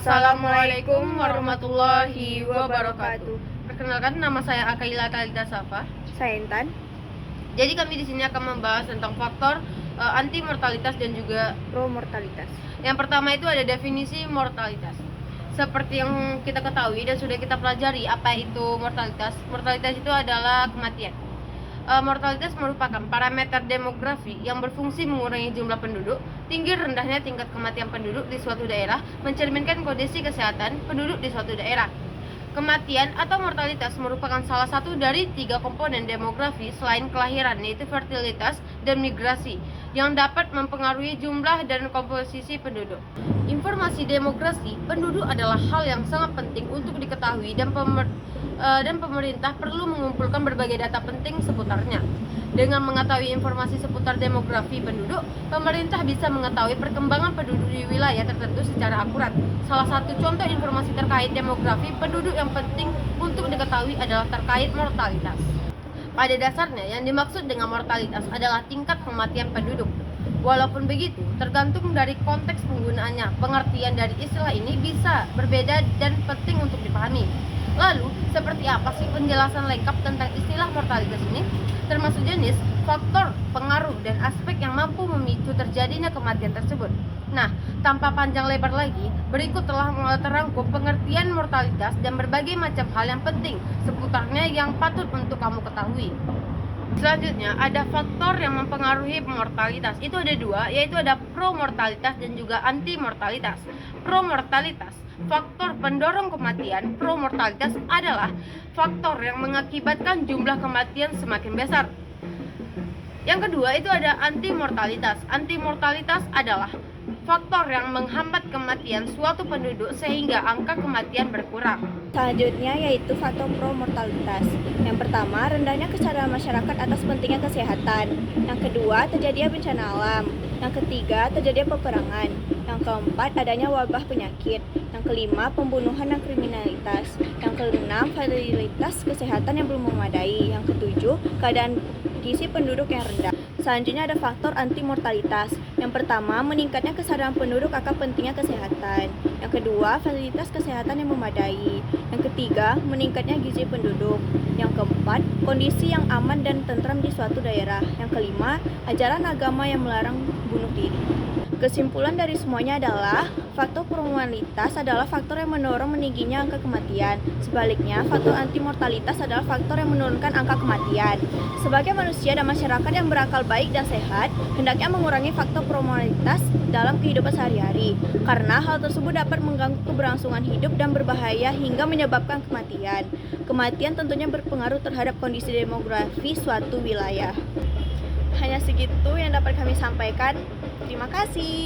Assalamualaikum warahmatullahi wabarakatuh. Perkenalkan, nama saya Akaila Talita Safa. Saya Intan. Jadi kami di sini akan membahas tentang faktor anti mortalitas dan juga Pro mortalitas. yang pertama itu ada definisi mortalitas. Seperti yang kita ketahui dan sudah kita pelajari apa itu mortalitas. Mortalitas itu adalah kematian. Mortalitas merupakan parameter demografi yang berfungsi mengurangi jumlah penduduk. Tinggi rendahnya tingkat kematian penduduk di suatu daerah mencerminkan kondisi kesehatan penduduk di suatu daerah. Kematian atau mortalitas merupakan salah satu dari 3 komponen demografi selain kelahiran, yaitu fertilitas dan migrasi, yang dapat mempengaruhi jumlah dan komposisi penduduk. Informasi demografi penduduk adalah hal yang sangat penting untuk diketahui dan pemerintah perlu mengumpulkan berbagai data penting seputarnya. Dengan mengetahui informasi seputar demografi penduduk, pemerintah bisa mengetahui perkembangan penduduk di wilayah tertentu secara akurat. Salah satu contoh informasi terkait demografi penduduk yang penting untuk diketahui adalah terkait mortalitas. Pada dasarnya, yang dimaksud dengan mortalitas adalah tingkat kematian penduduk. Walaupun begitu, tergantung dari konteks penggunaannya, pengertian dari istilah ini bisa berbeda dan penting untuk dipahami. Lalu, seperti apa sih penjelasan lengkap tentang istilah mortalitas ini? Termasuk jenis, faktor, pengaruh, dan aspek yang mampu memicu terjadinya kematian tersebut. Nah, tanpa panjang lebar lagi, berikut telah terangkum pengertian mortalitas dan berbagai macam hal yang penting seputarnya yang patut untuk kamu ketahui. Selanjutnya, ada faktor yang mempengaruhi mortalitas. Itu ada 2, yaitu ada pro-mortalitas dan juga anti-mortalitas. Pro-mortalitas, faktor pendorong kematian. Pro-mortalitas adalah faktor yang mengakibatkan jumlah kematian semakin besar. Yang kedua, itu ada anti-mortalitas. Anti-mortalitas adalah faktor yang menghambat kematian suatu penduduk sehingga angka kematian berkurang. Selanjutnya yaitu faktor pro mortalitas. Yang pertama, rendahnya kesadaran masyarakat atas pentingnya kesehatan. Yang kedua, terjadinya bencana alam. Yang ketiga, terjadinya peperangan. Yang keempat, adanya wabah penyakit. Yang kelima, pembunuhan dan kriminalitas. Yang keenam, fasilitas kesehatan yang belum memadai. Yang ketujuh, keadaan gizi penduduk yang rendah. Selanjutnya ada faktor anti-mortalitas. Yang pertama, meningkatnya kesadaran penduduk akan pentingnya kesehatan. Yang kedua, fasilitas kesehatan yang memadai. Yang ketiga, meningkatnya gizi penduduk. Yang keempat, kondisi yang aman dan tentram di suatu daerah. Yang kelima, ajaran agama yang melarang bunuh diri. Kesimpulan dari semuanya adalah faktor pro-mortalitas adalah faktor yang mendorong meningginya angka kematian. Sebaliknya, faktor anti-mortalitas adalah faktor yang menurunkan angka kematian. Sebagai manusia dan masyarakat yang berakal baik dan sehat, hendaknya mengurangi faktor pro-mortalitas dalam kehidupan sehari-hari, karena hal tersebut dapat mengganggu keberlangsungan hidup dan berbahaya hingga menyebabkan kematian. Kematian tentunya berpengaruh terhadap kondisi demografi suatu wilayah. Hanya segitu yang dapat kami sampaikan. Terima kasih.